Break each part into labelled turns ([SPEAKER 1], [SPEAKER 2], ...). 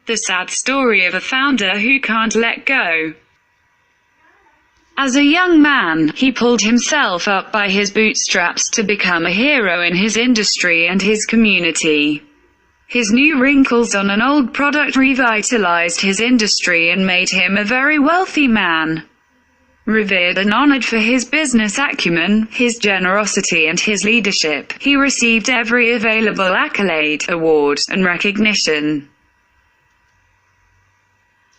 [SPEAKER 1] The sad story of a founder who can't let go. As a young man, he pulled himself up by his bootstraps to become a hero in his industry and his community. His new wrinkles on an old product revitalized his industry and made him a very wealthy man. Revered and honored for his business acumen, his generosity and his leadership, he received every available accolade, award, and recognition.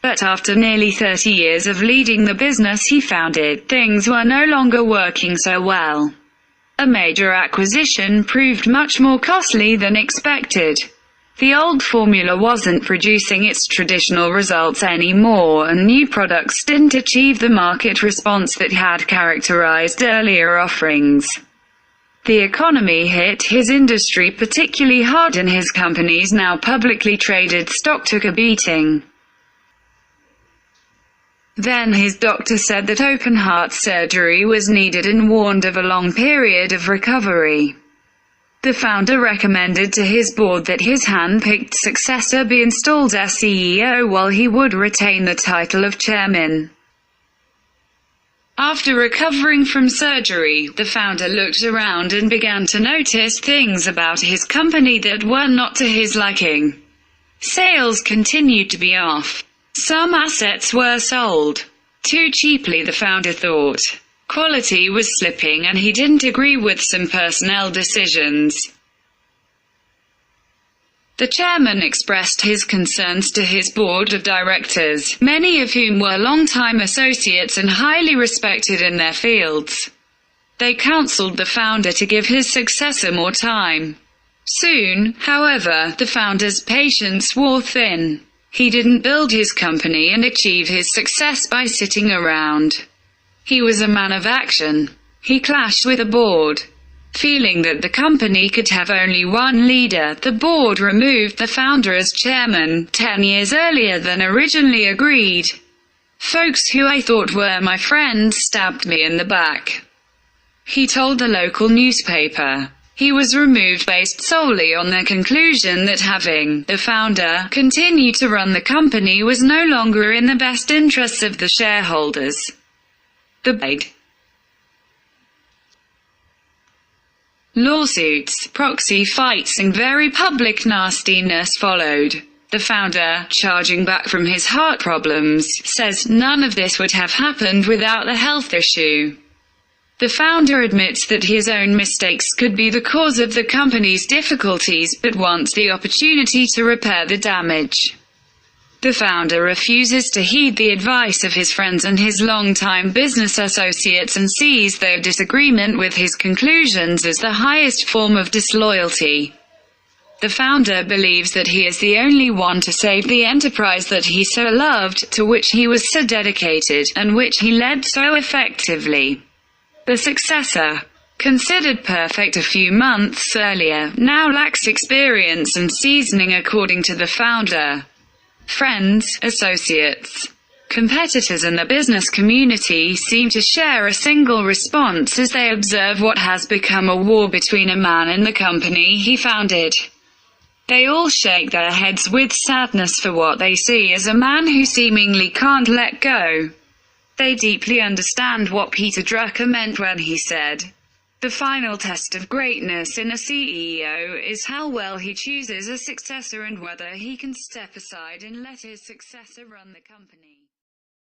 [SPEAKER 1] But after nearly 30 years of leading the business he founded, things were no longer working so well. A major acquisition proved much more costly than expected. The old formula wasn't producing its traditional results anymore, and new products didn't achieve the market response that had characterized earlier offerings. The economy hit his industry particularly hard and his company's now publicly traded stock took a beating. Then his doctor said that open-heart surgery was needed and warned of a long period of recovery. The founder recommended to his board that his hand-picked successor be installed as CEO while he would retain the title of chairman. After recovering from surgery, the founder looked around and began to notice things about his company that were not to his liking. Sales continued to be off. Some assets were sold too cheaply, the founder thought. Quality was slipping and he didn't agree with some personnel decisions. The chairman expressed his concerns to his board of directors, many of whom were long-time associates and highly respected in their fields. They counseled the founder to give his successor more time. Soon, however, the founder's patience wore thin. He didn't build his company and achieve his success by sitting around. He was a man of action. He clashed with the board. Feeling that the company could have only one leader, the board removed the founder as chairman, 10 years earlier than originally agreed. "Folks who I thought were my friends stabbed me in the back," he told the local newspaper. He was removed based solely on the conclusion that having the founder continue to run the company was no longer in the best interests of the shareholders. The lawsuits, proxy fights and very public nastiness followed. The founder, charging back from his heart problems, says none of this would have happened without the health issue. The founder admits that his own mistakes could be the cause of the company's difficulties, but wants the opportunity to repair the damage. The founder refuses to heed the advice of his friends and his longtime business associates and sees their disagreement with his conclusions as the highest form of disloyalty. The founder believes that he is the only one to save the enterprise that he so loved, to which he was so dedicated, and which he led so effectively. The successor, considered perfect a few months earlier, now lacks experience and seasoning according to the founder. Friends, associates, competitors and the business community seem to share a single response as they observe what has become a war between a man and the company he founded. They all shake their heads with sadness for what they see as a man who seemingly can't let go. They deeply understand what Peter Drucker meant when he said, "The final test of greatness in a CEO is how well he chooses a successor and whether he can step aside and let his successor run the company."